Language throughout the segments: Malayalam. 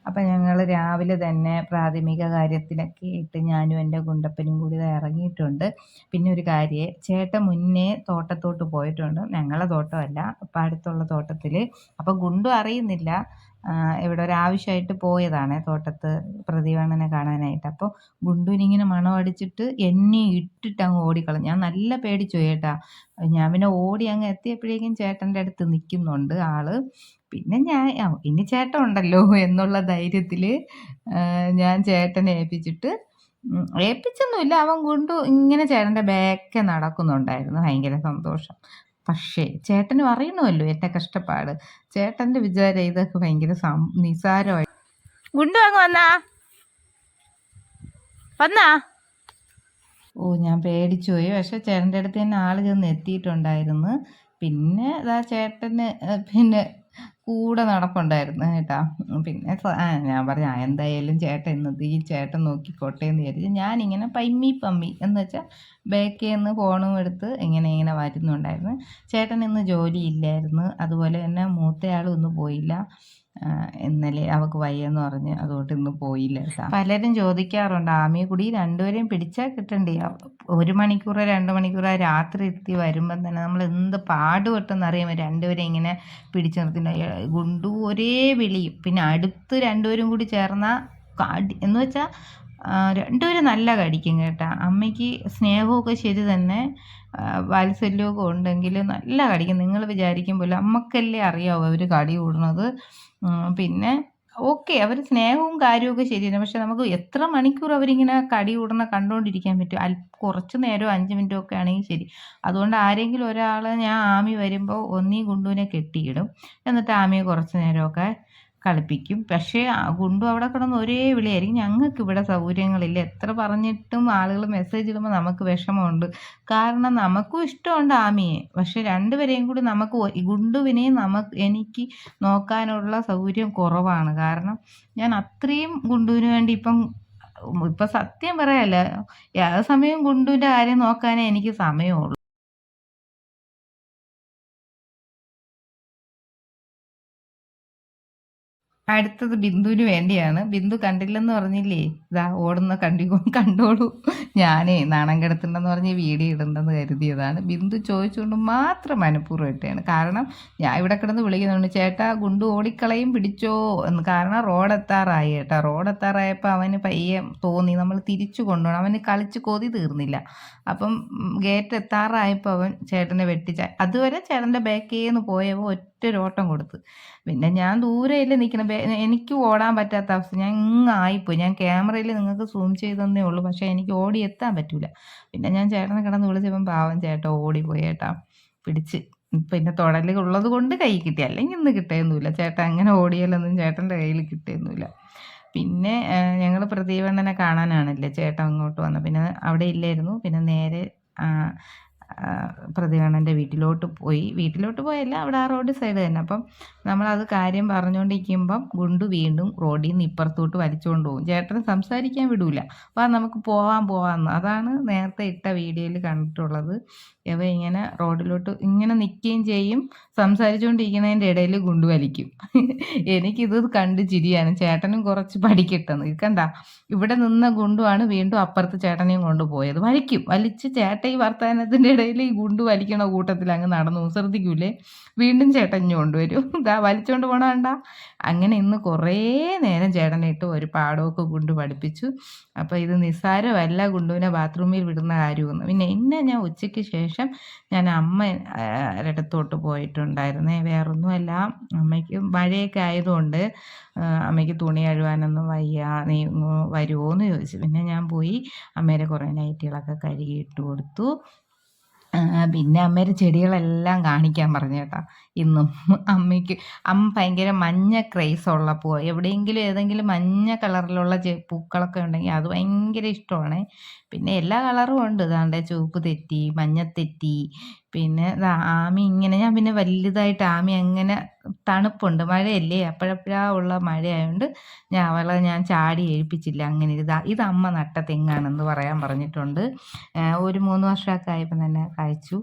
അപ്പം ഞങ്ങൾ രാവിലെ തന്നെ പ്രാഥമിക കാര്യത്തിനൊക്കെ ആയിട്ട് ഞാനും എൻ്റെ ഗുണ്ടപ്പനും കൂടി ഇറങ്ങിയിട്ടുണ്ട്. പിന്നെ ഒരു കാര്യം, ചേട്ടൻ മുന്നേ തോട്ടത്തോട്ട് പോയിട്ടുണ്ട്. ഞങ്ങളെ തോട്ടമല്ല, അപ്പം അടുത്തുള്ള തോട്ടത്തിൽ. അപ്പം ഗുണ്ടു അറിയുന്നില്ല, ഇവിടെ ഒരാവശ്യമായിട്ട് പോയതാണ് തോട്ടത്ത് പ്രതിവണ്ണനെ കാണാനായിട്ട്. അപ്പോൾ ഗുണ്ടുവിനിങ്ങനെ മണമടിച്ചിട്ട് എന്നെ ഇട്ടിട്ട് അങ്ങ് ഓടിക്കളഞ്ഞു. ഞാൻ നല്ല പേടിച്ചു ചേട്ടാ. ഞാൻ പിന്നെ ഓടി അങ്ങ് എത്തിയപ്പോഴേക്കും ചേട്ടൻ്റെ അടുത്ത് നിൽക്കുന്നുണ്ട് ആള്. പിന്നെ ഞാൻ ഇനി ചേട്ടൻ ഉണ്ടല്ലോ എന്നുള്ള ധൈര്യത്തിൽ ഞാൻ ചേട്ടനെ ഏൽപ്പിച്ചൊന്നുമില്ല. അവൻ ഗുണ്ടു ഇങ്ങനെ ചേട്ടൻ്റെ ബാക്കെ നടക്കുന്നുണ്ടായിരുന്നു. ഭയങ്കര സന്തോഷം. പക്ഷേ ചേട്ടനും അറിയണമല്ലോ എൻ്റെ കഷ്ടപ്പാട്. ചേട്ടൻ്റെ വിചാരം ഇതൊക്കെ ഭയങ്കര നിസാരമായി. ഗുണ്ടു അങ്ങ് വന്നാ ഞാൻ പേടിച്ചു പോയി. പക്ഷെ ചേട്ടൻ്റെ അടുത്ത് തന്നെ ആള് ചെന്ന് എത്തിയിട്ടുണ്ടായിരുന്നു. പിന്നെ ചേട്ടന് പിന്നെ കൂടെ നടപ്പുണ്ടായിരുന്നു കേട്ടാ. പിന്നെ ഞാൻ പറഞ്ഞു എന്തായാലും ചേട്ടൻ ഇന്നത് ഈ ചേട്ടൻ നോക്കിക്കോട്ടെ എന്ന് വിചാരിച്ചു ഞാനിങ്ങനെ പമ്മി എന്ന് വെച്ചാൽ ബാക്കിൽ നിന്ന് ഫോണും എടുത്ത് ഇങ്ങനെ വരുന്നുണ്ടായിരുന്നു. ചേട്ടൻ ഇന്ന് ജോലി ഇല്ലായിരുന്നു. അതുപോലെ തന്നെ മൂത്തയാളും ഇന്ന് പോയില്ല. ഇന്നലെ അവൾക്ക് വയ്യെന്ന് പറഞ്ഞ് അതുകൊണ്ട് ഇന്ന് പോയില്ല കേട്ടോ. പലരും ചോദിക്കാറുണ്ട് ആമിയെക്കുടി രണ്ടുപേരെയും പിടിച്ചാൽ കിട്ടണ്ടേ? 1 മണിക്കൂറോ 2 മണിക്കൂറോ രാത്രി എത്തി വരുമ്പം തന്നെ നമ്മൾ എന്ത് പാടുപെട്ടെന്നറിയാമോ രണ്ടുപേരെയും ഇങ്ങനെ പിടിച്ചു നിർത്തില്ല. ഗുണ്ടു ഒരേ വിളിയും. പിന്നെ അടുത്ത് രണ്ടുപേരും കൂടി ചേർന്ന എന്ന് വെച്ചാൽ രണ്ടുപേരും നല്ല കടിക്കും കേട്ടോ. അമ്മയ്ക്ക് സ്നേഹമൊക്കെ ശരി തന്നെ, വാത്സല്യമൊക്കെ ഉണ്ടെങ്കിൽ നല്ല കടിക്കും. നിങ്ങൾ വിചാരിക്കും പോലെ അമ്മക്കല്ലേ അറിയാവൂ അവർ കടി കൂടുന്നത്. പിന്നെ ഓക്കെ, അവർ സ്നേഹവും കാര്യമൊക്കെ ശരിയാണ്. പക്ഷെ നമുക്ക് എത്ര മണിക്കൂർ അവരിങ്ങനെ കടി കൂടണ കണ്ടുകൊണ്ടിരിക്കാൻ പറ്റും? കുറച്ച് നേരം 5 മിനിറ്റോ ഒക്കെ ആണെങ്കിൽ ശരി. അതുകൊണ്ട് ആരെങ്കിലും ഒരാൾ ഞാൻ ആമി വരുമ്പോൾ ഒന്നീ ഗുണ്ടുവിനെ കെട്ടിയിടും, എന്നിട്ട് ആമിയെ കുറച്ച് നേരമൊക്കെ കളിപ്പിക്കും. പക്ഷേ ഗുണ്ടു അവിടെ കിടന്ന് ഒരേ വിളിയായിരിക്കും. ഞങ്ങൾക്ക് ഇവിടെ സൗകര്യങ്ങളില്ല. എത്ര പറഞ്ഞിട്ടും ആളുകൾ മെസ്സേജ് ഇടുമ്പോൾ നമുക്ക് വിഷമമുണ്ട്. കാരണം നമുക്കും ഇഷ്ടമുണ്ട് ആമിയെ. പക്ഷെ രണ്ടുപേരെയും കൂടി ഗുണ്ടുവിനെയും എനിക്ക് നോക്കാനുള്ള സൗകര്യം കുറവാണ്. കാരണം ഞാൻ അത്രയും ഗുണ്ടുവിന് വേണ്ടി ഇപ്പം സത്യം പറയല്ല, ഏത് സമയം ഗുണ്ടുവിൻ്റെ കാര്യം നോക്കാനേ എനിക്ക് സമയമുള്ളൂ. അടുത്തത് ബിന്ദുവിന് വേണ്ടിയാണ്. ബിന്ദു കണ്ടില്ലെന്ന് പറഞ്ഞില്ലേ, ഇതാ ഓടുന്ന കണ്ടോളൂ. ഞാനേ നാണം കിടത്തുണ്ടെന്ന് പറഞ്ഞ് വീഡിയോ ഇടണ്ടെന്ന് കരുതിയതാണ്. ബിന്ദു ചോദിച്ചുകൊണ്ട് മാത്രം മനഃപൂർവ്വം ഇട്ടാണ്. കാരണം ഞാൻ ഇവിടെ കിടന്ന് വിളിക്കുന്നുണ്ട്, ചേട്ടാ ഗുണ്ടു ഓടിക്കളയും പിടിച്ചോ എന്ന്. കാരണം റോഡെത്താറായി കേട്ടോ. റോഡെത്താറായപ്പോൾ അവന് പയ്യെ തോന്നി നമ്മൾ തിരിച്ചു കൊണ്ടുപോകണം. അവന് കളിച്ച് കൊതി തീർന്നില്ല. അപ്പം ഗേറ്റ് എത്താറായപ്പോൾ അവൻ ചേട്ടനെ അതുവരെ ചേട്ടൻ്റെ ബാക്കിൽ നിന്ന് പോയപ്പോൾ ഒറ്റൊരോട്ടം കൊടുത്ത്. പിന്നെ ഞാൻ ദൂരെയല്ലേ നിൽക്കണം, എനിക്ക് ഓടാൻ പറ്റാത്ത അവസ്ഥ. ഞാൻ ആയിപ്പോയി. ഞാൻ ക്യാമറയിൽ നിങ്ങൾക്ക് സൂം ചെയ്തതന്നേ ഉള്ളൂ, പക്ഷേ എനിക്ക് ഓടി എത്താൻ പറ്റൂല. പിന്നെ ഞാൻ ചേട്ടനെ കിടന്ന് വിളിച്ചപ്പം പാവം ചേട്ടൻ ഓടിപ്പോയി കേട്ടാ. പിടിച്ച് പിന്നെ ഉള്ളത് കൊണ്ട് കൈ കിട്ടി, അല്ലെങ്കിൽ ഇന്ന് കിട്ടിയൊന്നുമില്ല. ചേട്ടൻ അങ്ങനെ ഓടിയാലൊന്നും ചേട്ടൻ്റെ കയ്യിൽ കിട്ടിയൊന്നുമില്ല. പിന്നെ ഞങ്ങൾ പ്രദീപണ്ണനെ കാണാനാണല്ലേ ചേട്ടൻ അങ്ങോട്ട് വന്നത്. പിന്നെ അവിടെ ഇല്ലായിരുന്നു. പിന്നെ നേരെ പ്രതികണ്ണൻ്റെ വീട്ടിലോട്ട് പോയല്ല, അവിടെ ആ റോഡ് സൈഡ് തന്നെ. അപ്പം നമ്മളത് കാര്യം പറഞ്ഞുകൊണ്ടിരിക്കുമ്പം ഗുണ്ടു വീണ്ടും റോഡിൽ നിന്ന് ഇപ്പുറത്തോട്ട് വലിച്ചുകൊണ്ട് പോകും. ചേട്ടന് സംസാരിക്കാൻ വിടൂല. അപ്പോൾ നമുക്ക് പോവാമെന്ന്. അതാണ് നേരത്തെ ഇട്ട വീഡിയോയിൽ കണ്ടിട്ടുള്ളത്. ഇവ ഇങ്ങനെ റോഡിലോട്ട് ഇങ്ങനെ നിൽക്കുകയും ചെയ്യും, സംസാരിച്ചുകൊണ്ടിരിക്കുന്നതിൻ്റെ ഇടയിൽ ഗുണ്ടു വലിക്കും. എനിക്കിത് കണ്ട് ചിരിയാണ്. ചേട്ടനും കുറച്ച് പഠിക്കട്ടെന്ന്. ഇക്കണ്ട, ഇവിടെ നിന്ന ഗുണ്ടുവാണ് വീണ്ടും അപ്പുറത്ത് ചേട്ടനെയും കൊണ്ടുപോയത്. വലിച്ച് ചേട്ടൻ ഈ വർത്തമാനത്തിൻ്റെ ഇടയിൽ ഈ ഗുണ്ടു വലിക്കണ കൂട്ടത്തിൽ അങ്ങ് നടന്നു. ശ്രദ്ധിക്കൂലേ? വീണ്ടും ചേട്ടൻ കൊണ്ടുവരും. ഇതാ വലിച്ചുകൊണ്ട് പോകണ്ട. അങ്ങനെ ഇന്ന് കുറേ നേരം ചേട്ടനെ ഇട്ട് ഒരു പാടമൊക്കെ ഗുണ്ടു പഠിപ്പിച്ചു. അപ്പോൾ ഇത് നിസ്സാരമല്ല ഗുണ്ടുവിനെ ബാത്റൂമിൽ വിടുന്ന കാര്യമൊന്നും. പിന്നെ ഞാൻ ഉച്ചയ്ക്ക് ശേഷം ഞാൻ അമ്മ പോയിട്ടുണ്ടായിരുന്നേ. വേറൊന്നുമല്ല, അമ്മയ്ക്ക് മഴയൊക്കെ ആയതുകൊണ്ട് അമ്മയ്ക്ക് തുണി കഴുകാനൊന്നും വയ്യ, നീ വരുമോ എന്ന് ചോദിച്ചു. പിന്നെ ഞാൻ പോയി അമ്മേരെ കുറേ നൈറ്റികളൊക്കെ കഴുകിയിട്ട് കൊടുത്തു. പിന്നെ അമ്മേരെ ചെടികളെല്ലാം കാണിക്കാൻ പറഞ്ഞു കേട്ടോ. ഇന്നും അമ്മ ഭയങ്കര മഞ്ഞ ക്രേസ് ഉള്ളപ്പോൾ എവിടെയെങ്കിലും ഏതെങ്കിലും മഞ്ഞ കളറിലുള്ള പൂക്കളൊക്കെ ഉണ്ടെങ്കിൽ അത് ഭയങ്കര ഇഷ്ടമാണ്. പിന്നെ എല്ലാ കളറും ഉണ്ട്. ഇതാണ്ട് ചുവപ്പ് തെറ്റി, മഞ്ഞത്തെറ്റി, പിന്നെ ആമി ഇങ്ങനെ. ഞാൻ പിന്നെ വലുതായിട്ട് ആമി അങ്ങനെ തണുപ്പുണ്ട്, മഴയല്ലേ, അപ്പോഴപ്പോഴാ ഉള്ള മഴയായതുകൊണ്ട് ഞാൻ ചാടി ഏൽപ്പിച്ചില്ല. അങ്ങനെ ഇത് അമ്മ നട്ട തെങ്ങാണെന്ന് പറയാൻ പറഞ്ഞിട്ടുണ്ട്. ഒരു 3 വർഷമൊക്കെ ആയപ്പോൾ തന്നെ കായ്ച്ചു.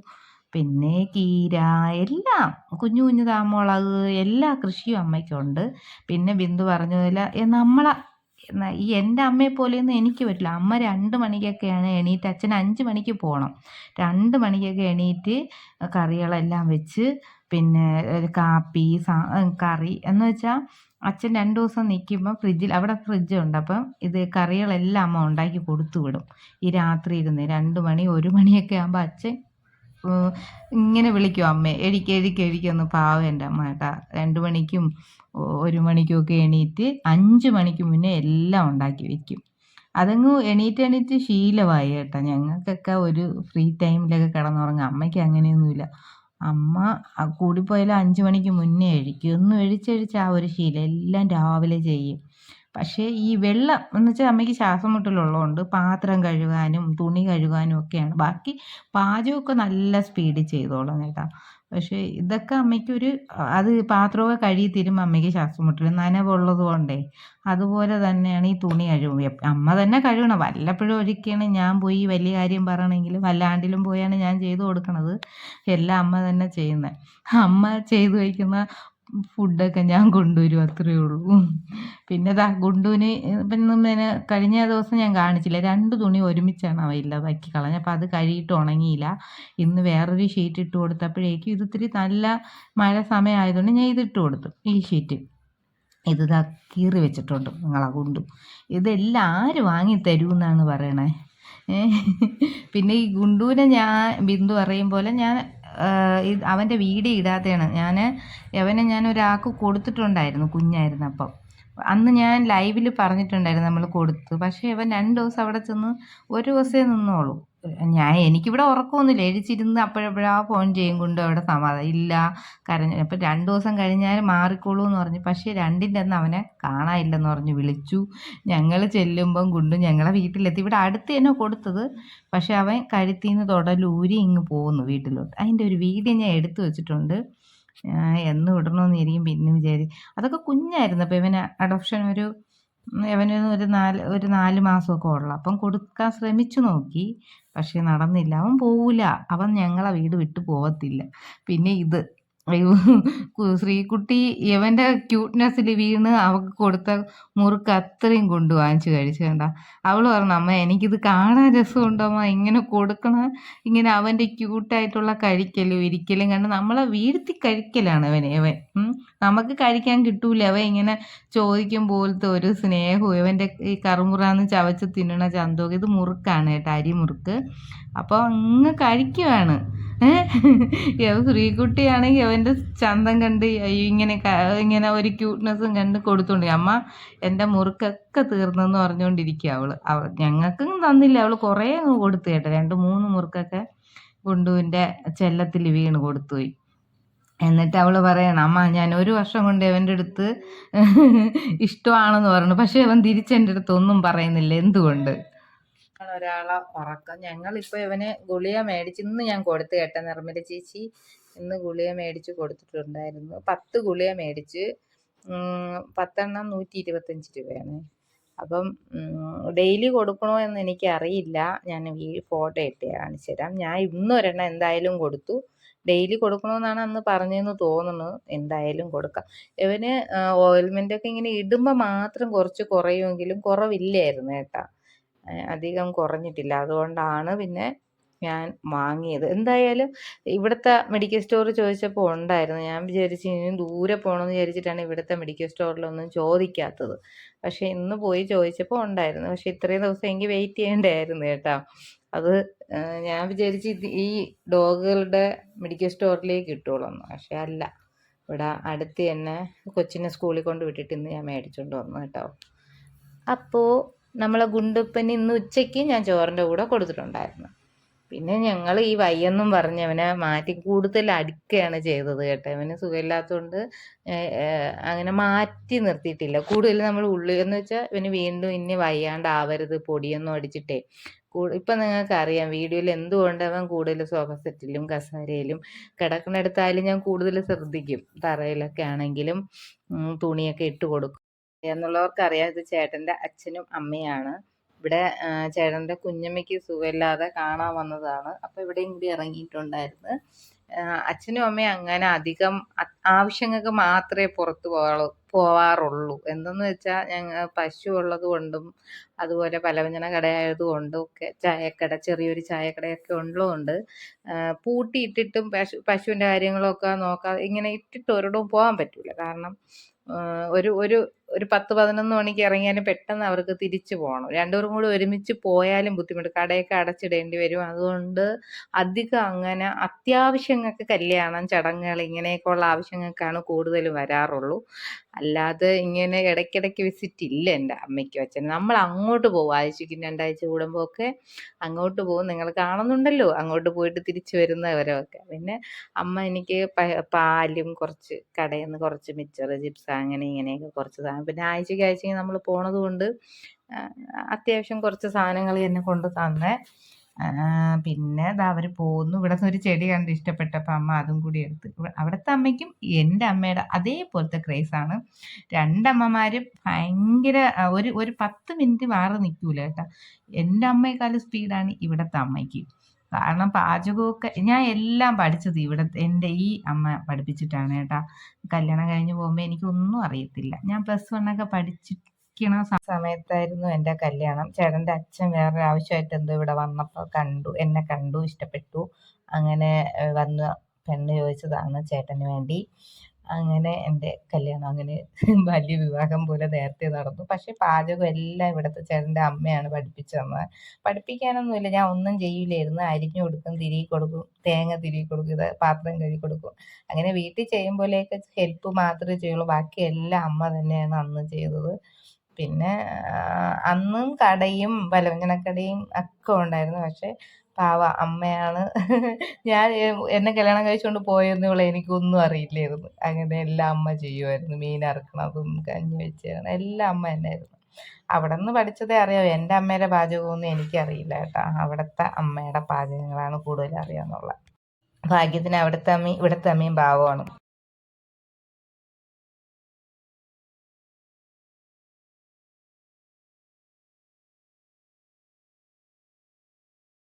പിന്നെ കീര എല്ലാം കുഞ്ഞു കുഞ്ഞു താമുളക് എല്ലാ കൃഷിയും അമ്മയ്ക്കുണ്ട്. പിന്നെ ബിന്ദു പറഞ്ഞതിൽ നമ്മളെ ഈ എൻ്റെ അമ്മയെ പോലെയൊന്നും എനിക്ക് പറ്റില്ല. അമ്മ 2 മണിക്കൊക്കെയാണ് എണീറ്റ്, അച്ഛൻ 5 മണിക്ക് പോകണം. 2 മണിക്കൊക്കെ എണീറ്റ് കറികളെല്ലാം വെച്ച്, പിന്നെ ഒരു കാപ്പി കറി എന്ന് വെച്ചാൽ അച്ഛൻ 2 ദിവസം നിൽക്കുമ്പോൾ അവിടെ ഫ്രിഡ്ജുണ്ട്. അപ്പം ഇത് കറികളെല്ലാം അമ്മ ഉണ്ടാക്കി കൊടുത്തു വിടും. ഈ രാത്രി ഇരുന്ന് 2 മണി 1 മണിയൊക്കെ ആകുമ്പോൾ അച്ഛൻ ഇങ്ങനെ വിളിക്കും അമ്മയെ, എഴിക്കൊന്ന്. പാവം എൻ്റെ അമ്മ കേട്ടാ. 2 മണിക്കും 1 മണിക്കും ഒക്കെ എണീറ്റ് 5 മണിക്ക് മുന്നേ എല്ലാം ഉണ്ടാക്കി വെക്കും. അതങ്ങ് എണീറ്റ് ശീലമായി കേട്ടോ. ഞങ്ങൾക്കൊക്കെ ഒരു ഫ്രീ ടൈമിലൊക്കെ കിടന്നുറങ്ങാം. അമ്മയ്ക്ക് അങ്ങനെയൊന്നുമില്ല. അമ്മ കൂടിപ്പോയാലും 5 മണിക്ക് മുന്നേ എഴിക്കും. ഒന്നും എഴിച്ചെഴിച്ച് ആ ഒരു ശീലം. എല്ലാം രാവിലെ ചെയ്യും. പക്ഷേ ഈ വെള്ളം എന്ന് വെച്ചാൽ അമ്മയ്ക്ക് ശ്വാസം മുട്ടലുള്ളതുകൊണ്ട് പാത്രം കഴുകാനും തുണി കഴുകാനും ഒക്കെയാണ്. ബാക്കി പാചകമൊക്കെ നല്ല സ്പീഡിൽ ചെയ്തോളും കേട്ടോ. പക്ഷേ ഇതൊക്കെ അമ്മയ്ക്കൊരു അത് പാത്രമൊക്കെ കഴുകി തീരുമ്പോൾ അമ്മയ്ക്ക് ശ്വാസം മുട്ടൽ, നനവുള്ളത് കൊണ്ടേ. അതുപോലെ തന്നെയാണ് ഈ തുണി കഴുകും. അമ്മ തന്നെ കഴുകണം. വല്ലപ്പോഴും ഒരിക്കലാണ് ഞാൻ പോയി വലിയ കാര്യം പറയണമെങ്കിൽ വല്ലാണ്ടിലും പോയാണ് ഞാൻ ചെയ്തു കൊടുക്കണത്. എല്ലാം അമ്മ തന്നെ ചെയ്യുന്നത്. അമ്മ ചെയ്തു വയ്ക്കുന്ന ഫുഡൊക്കെ ഞാൻ കൊണ്ടുവരും, അത്രയേ ഉള്ളൂ. പിന്നെ ഗുണ്ടുവിന് പിന്നെ കഴിഞ്ഞ ദിവസം ഞാൻ കാണിച്ചില്ല, 2 തുണി ഒരുമിച്ചാണ് അവ ഇല്ലാതാക്കി കളഞ്ഞത്. അപ്പം അത് കഴുകിയിട്ട് ഉണങ്ങിയില്ല. ഇന്ന് വേറൊരു ഷീറ്റ് ഇട്ട് കൊടുത്തപ്പോഴേക്കും ഇത് ഇത്തിരി നല്ല മഴ സമയമായതുകൊണ്ട് ഞാൻ ഇതിട്ട് കൊടുത്തു. ഈ ഷീറ്റ് ഇത് കീറി വെച്ചിട്ടുണ്ട് നിങ്ങളെ ഗുണ്ടു. ഇതെല്ലാം ആര് വാങ്ങി തരുമെന്നാണ് പറയണേ. പിന്നെ ഈ ഗുണ്ടുവിനെ ഞാൻ ബിന്ദു പറയും പോലെ ഞാൻ അവൻ്റെ വീഡിയോ ഇടാത്തതാണ്. ഞാൻ ഒരാൾക്ക് കൊടുത്തിട്ടുണ്ടായിരുന്നു കുഞ്ഞായിരുന്നപ്പം. അന്ന് ഞാൻ ലൈവിൽ പറഞ്ഞിട്ടുണ്ടായിരുന്നു നമ്മൾ കൊടുത്തു. പക്ഷേ ഇവൻ 2 ദിവസം അവിടെ ചെന്ന് 1 ദിവസമേ നിന്നോളൂ. എനിക്കിവിടെ ഉറക്കമൊന്നുമില്ല. എഴിച്ചിരുന്ന് അപ്പോഴപ്പോഴാ ഫോൺ ചെയ്യും, കൊണ്ട് അവിടെ സമാധാനം ഇല്ല, കരഞ്ഞു. അപ്പം 2 ദിവസം കഴിഞ്ഞാൽ മാറിക്കോളൂ എന്ന് പറഞ്ഞു. പക്ഷേ 2ൻ്റെ അന്ന് അവനെ കാണാനില്ലെന്ന് പറഞ്ഞ് വിളിച്ചു. ഞങ്ങൾ ചെല്ലുമ്പം ഗുണ്ടു ഞങ്ങളെ വീട്ടിലെത്തി. ഇവിടെ അടുത്ത് തന്നെ കൊടുത്തത്. പക്ഷെ അവൻ കഴുത്തിൽ നിന്ന് തുടലൂരി ഇങ്ങ് പോകുന്നു വീട്ടിലോട്ട്. അതിൻ്റെ ഒരു വീഡിയോ ഞാൻ എടുത്തു വെച്ചിട്ടുണ്ട്. എന്ന് വിടണമെന്ന് ഇരിക്കും. പിന്നെ അതൊക്കെ കുഞ്ഞായിരുന്നു. അപ്പം ഇവന് അഡോപ്ഷൻ ഇവന് ഒരു 4 മാസമൊക്കെ ഉള്ളു. അപ്പം കൊടുക്കാൻ ശ്രമിച്ചു നോക്കി. പക്ഷെ നടന്നില്ല. അവൻ പോവില്ല. അവൻ ഞങ്ങളെ വീട് വിട്ട് പോകത്തില്ല. പിന്നെ ഇത് ശ്രീകുട്ടി ഇവൻ്റെ ക്യൂട്ട്നെസ്സിൽ വീണ് അവൾക്ക് കൊടുത്ത മുറുക്ക് അത്രയും കൊണ്ട് വാങ്ങിച്ച് കഴിച്ചു കണ്ട. അവൾ പറഞ്ഞു, അമ്മ എനിക്കിത് കാണാൻ രസമുണ്ടോ അമ്മ, ഇങ്ങനെ കൊടുക്കണ, ഇങ്ങനെ അവൻ്റെ ക്യൂട്ടായിട്ടുള്ള കഴിക്കലും ഇരിക്കലും കണ്ട് നമ്മളെ വീഴ്ത്തി കഴിക്കലാണ് ഇവൻ. നമുക്ക് കഴിക്കാൻ കിട്ടൂല. അവൻ ഇങ്ങനെ ചോദിക്കും പോലത്തെ ഒരു സ്നേഹവും. ഇവൻ്റെ ഈ കറുമുറാന്ന് ചവച്ച് തിന്നണ ചന്തമൊക്കെ. ഇത് മുറുക്കാണ് കേട്ടോ, അരിമുറുക്ക്. അപ്പോൾ അങ്ങ് കഴിക്കുവാണ്. ശ്രീകുട്ടിയാണെങ്കിൽ അവൻ്റെ ചന്തം കണ്ട് ഇങ്ങനെ ഒരു ക്യൂട്ട്നെസ്സും കണ്ട് കൊടുത്തോണ്ട് അമ്മ എൻ്റെ മുറുക്കൊക്കെ തീർന്നെന്ന് പറഞ്ഞുകൊണ്ടിരിക്കുക അവൾ ഞങ്ങൾക്കും തന്നില്ല. അവൾ കുറേ അങ്ങ് കൊടുത്തു കേട്ടോ. 2-3 മുറുക്കൊക്കെ ഗുണ്ടുവിൻ്റെ ചെല്ലത്തിൽ വീണ് കൊടുത്തുപോയി. എന്നിട്ട് അവൾ പറയണം, അമ്മ ഞാൻ 1 വർഷം കൊണ്ട് അവൻ്റെ അടുത്ത് ഇഷ്ടമാണെന്ന് പറഞ്ഞു. പക്ഷെ അവൻ തിരിച്ചെൻ്റെ അടുത്ത് ഒന്നും പറയുന്നില്ല. എന്തുകൊണ്ട്? ഒരാളെ ഉറക്കം. ഞങ്ങളിപ്പോൾ ഇവന് ഗുളിക മേടിച്ച് ഇന്ന് ഞാൻ കൊടുത്തു കേട്ടോ. നിർമ്മല ചേച്ചി ഇന്ന് ഗുളിക മേടിച്ച് കൊടുത്തിട്ടുണ്ടായിരുന്നു. 10 ഗുളിക മേടിച്ച് 10 എണ്ണം 125 രൂപയാണ്. അപ്പം ഡെയിലി കൊടുക്കണോ എന്ന് എനിക്കറിയില്ല. ഞാൻ ഈ ഫോട്ടോ ഇട്ട് കാണിച്ചു തരാം. ഞാൻ ഇന്നൊരെണ്ണം എന്തായാലും കൊടുത്തു. ഡെയിലി കൊടുക്കണമെന്നാണ് അന്ന് പറഞ്ഞതെന്ന് തോന്നുന്നു. എന്തായാലും കൊടുക്കാം. ഇവന് ഓയിൽമെൻ്റൊക്കെ ഇങ്ങനെ ഇടുമ്പോൾ മാത്രം കുറച്ച് കുറയുമെങ്കിലും കുറവില്ലായിരുന്നു കേട്ടോ. അധികം കുറഞ്ഞിട്ടില്ല. അതുകൊണ്ടാണ് പിന്നെ ഞാൻ വാങ്ങിയത്. എന്തായാലും ഇവിടുത്തെ മെഡിക്കൽ സ്റ്റോർ ചോദിച്ചപ്പോൾ ഉണ്ടായിരുന്നു. ഞാൻ വിചാരിച്ചു ഇനി ദൂരെ പോകണമെന്ന് വിചാരിച്ചിട്ടാണ് ഇവിടുത്തെ മെഡിക്കൽ സ്റ്റോറിലൊന്നും ചോദിക്കാത്തത്. പക്ഷേ ഇന്ന് പോയി ചോദിച്ചപ്പോൾ ഉണ്ടായിരുന്നു. പക്ഷേ ഇത്രയും ദിവസം എനിക്ക് വെയിറ്റ് ചെയ്യേണ്ടായിരുന്നു കേട്ടോ. അത് ഞാൻ വിചാരിച്ച് ഈ ഡോഗുകളുടെ മെഡിക്കൽ സ്റ്റോറിലേക്ക് കിട്ടുള്ളൂ. പക്ഷേ അല്ല, ഇവിടെ അടുത്ത് തന്നെ കൊച്ചിനെ സ്കൂളിൽ കൊണ്ട് വിട്ടിട്ട് ഇന്ന് ഞാൻ മേടിച്ചുകൊണ്ട് വന്നു കേട്ടോ. അപ്പോൾ നമ്മളെ ഗുണ്ടുപ്പന് ഇന്ന് ഉച്ചയ്ക്ക് ഞാൻ ചോറിൻ്റെ കൂടെ കൊടുത്തിട്ടുണ്ടായിരുന്നു. പിന്നെ ഞങ്ങൾ ഈ വയ്യെന്നും പറഞ്ഞ് അവനെ മാറ്റി കൂടുതൽ അടിക്കുകയാണ് ചെയ്തത് കേട്ടോ. അവന് സുഖമില്ലാത്തതുകൊണ്ട് അങ്ങനെ മാറ്റി നിർത്തിയിട്ടില്ല. കൂടുതൽ നമ്മൾ ഉള്ളിൽ എന്ന് വെച്ചാൽ ഇവന് വീണ്ടും ഇനി വയ്യാണ്ടാവരുത്, പൊടിയൊന്നും അടിച്ചിട്ടേ. ഇപ്പം നിങ്ങൾക്കറിയാം വീഡിയോയിൽ എന്തുകൊണ്ട് അവൻ കൂടുതൽ സോഫ സെറ്റിലും കസേരയിലും കിടക്കുന്നിടത്തായാലും ഞാൻ കൂടുതൽ ശ്രദ്ധിക്കും. തറയിലൊക്കെ ആണെങ്കിലും തുണിയൊക്കെ ഇട്ട് കൊടുക്കും. എന്നുള്ളവർക്കറിയാം ഇത് ചേട്ടൻ്റെ അച്ഛനും അമ്മയാണ്. ഇവിടെ ചേട്ടൻ്റെ കുഞ്ഞമ്മയ്ക്ക് സുഖമില്ലാതെ കാണാൻ വന്നതാണ്. അപ്പോൾ ഇവിടെയും കൂടി ഇറങ്ങിയിട്ടുണ്ടായിരുന്നു. അച്ഛനും അമ്മയും അങ്ങനെ അധികം ആവശ്യങ്ങൾക്ക് മാത്രമേ പുറത്ത് പോവാറുള്ളൂ. എന്തെന്ന് വെച്ചാൽ പശു ഉള്ളത് കൊണ്ടും അതുപോലെ പലവ്യഞ്ജന കടയായത് കൊണ്ടും ഒക്കെ ചെറിയൊരു ചായക്കടയൊക്കെ ഉള്ളതുകൊണ്ട് പൂട്ടിയിട്ടിട്ടും പശുവിൻ്റെ കാര്യങ്ങളൊക്കെ നോക്കാതെ ഇങ്ങനെ ഇട്ടിട്ട് ഒരിടവും പോകാൻ പറ്റില്ല. കാരണം ഒരു ഒരു ഒരു 10-11 മണിക്ക് ഇറങ്ങിയാലും പെട്ടെന്ന് അവർക്ക് തിരിച്ചു പോകണം. രണ്ടുപേരും കൂടി ഒരുമിച്ച് പോയാലും ബുദ്ധിമുട്ട്. കടയൊക്കെ അടച്ചിടേണ്ടി വരും. അതുകൊണ്ട് അധികം അങ്ങനെ അത്യാവശ്യങ്ങൾക്ക് കല്യാണം, ചടങ്ങുകൾ ഇങ്ങനെയൊക്കെയുള്ള ആവശ്യങ്ങൾക്കാണ് കൂടുതൽ വരാറുള്ളൂ. അല്ലാതെ ഇങ്ങനെ ഇടയ്ക്കിടയ്ക്ക് വിസിറ്റ് ഇല്ല എൻ്റെ അമ്മയ്ക്കും അച്ഛനും. നമ്മൾ അങ്ങോട്ട് പോകും. ആഴ്ചയ്ക്ക് 2 ആഴ്ച കൂടുമ്പോൾ ഒക്കെ അങ്ങോട്ട് പോകും. നിങ്ങൾ കാണുന്നുണ്ടല്ലോ അങ്ങോട്ട് പോയിട്ട് തിരിച്ചു വരുന്നവരൊക്കെ. പിന്നെ അമ്മ എനിക്ക് പാലും കുറച്ച് കടയിൽ നിന്ന് കുറച്ച് മിച്ചർ, ചിപ്സ് അങ്ങനെ ഇങ്ങനെയൊക്കെ കുറച്ച് സാധനം. പിന്നെ ആഴ്ചയ്ക്ക് നമ്മൾ പോണത് കൊണ്ട് അത്യാവശ്യം കുറച്ച് സാധനങ്ങൾ എന്നെ കൊണ്ട് തന്നേ. പിന്നെ ദാ അവർ പോകുന്നു. ഇവിടെ നിന്ന് ഒരു ചെടി കണ്ട് ഇഷ്ടപ്പെട്ടപ്പോൾ അമ്മ അതും കൂടി എടുത്ത്. അവിടുത്തെ അമ്മയ്ക്കും എൻ്റെ അമ്മയുടെ അതേപോലത്തെ ക്രേസാണ്. രണ്ടമ്മമാരും ഭയങ്കര ഒരു 10 മിനിറ്റ് മാറി നിൽക്കൂല കേട്ടോ. എൻ്റെ അമ്മയെക്കാളും സ്പീഡാണ് ഇവിടുത്തെ അമ്മയ്ക്ക്. കാരണം പാചകമൊക്കെ ഞാൻ എല്ലാം പഠിച്ചത് എൻ്റെ ഈ അമ്മ പഠിപ്പിച്ചിട്ടാണ് കേട്ടോ. കല്യാണം കഴിഞ്ഞ് പോകുമ്പോൾ എനിക്കൊന്നും അറിയത്തില്ല. ഞാൻ +1 പഠിച്ചിരിക്കണ സമയത്തായിരുന്നു എൻ്റെ കല്യാണം. ചേട്ടൻ്റെ അച്ഛൻ വേറൊരു ആവശ്യമായിട്ട് എന്തോ ഇവിടെ വന്നപ്പോൾ എന്നെ കണ്ടു, ഇഷ്ടപ്പെട്ടു. അങ്ങനെ വന്ന് പെണ്ണ് ചോദിച്ചതാണ് ചേട്ടന് വേണ്ടി. അങ്ങനെ എൻ്റെ കല്യാണം അങ്ങനെ വലിയ വിവാഹം പോലെ നേരത്തെ നടന്നു. പക്ഷേ പാചകം എല്ലാം ഇവിടുത്തെ ചേട്ടൻ്റെ അമ്മയാണ് പഠിപ്പിച്ചു തന്നത്. പഠിപ്പിക്കാനൊന്നുമില്ല, ഞാൻ ഒന്നും ചെയ്യില്ലായിരുന്നു. അരിഞ്ഞു കൊടുക്കും, തിരികെ കൊടുക്കും, തേങ്ങ തിരികെ കൊടുക്കും, ഇത് പാത്രം കഴുകി കൊടുക്കും. അങ്ങനെ വീട്ടിൽ ചെയ്യുമ്പോഴേക്ക് ഹെൽപ്പ് മാത്രമേ ചെയ്യുള്ളൂ. ബാക്കി എല്ലാം അമ്മ തന്നെയാണ് അന്ന് ചെയ്തത്. പിന്നെ അന്നും കടയും പലവ്യഞ്ജനക്കടയും ഒക്കെ ഉണ്ടായിരുന്നു. പക്ഷേ പാവ അമ്മയാണ്. ഞാൻ എന്നെ കല്യാണം കഴിച്ചുകൊണ്ട് പോയെന്നുള്ള എനിക്കൊന്നും അറിയില്ലായിരുന്നു. അങ്ങനെ എല്ലാം അമ്മ ചെയ്യുമായിരുന്നു. മീൻ അറുക്കണതും കഞ്ഞി വെച്ച് എല്ലാം അമ്മ തന്നെയായിരുന്നു. അവിടെ നിന്ന് പഠിച്ചതേ അറിയാവൂ. എൻ്റെ അമ്മയുടെ പാചകമൊന്നും എനിക്കറിയില്ല കേട്ടോ. അവിടുത്തെ അമ്മയുടെ പാചകങ്ങളാണ് കൂടുതൽ അറിയാമെന്നുള്ളത്. ഭാഗ്യത്തിന് അവിടുത്തെ അമ്മയും ഇവിടുത്തെ അമ്മയും പാവമാണ്.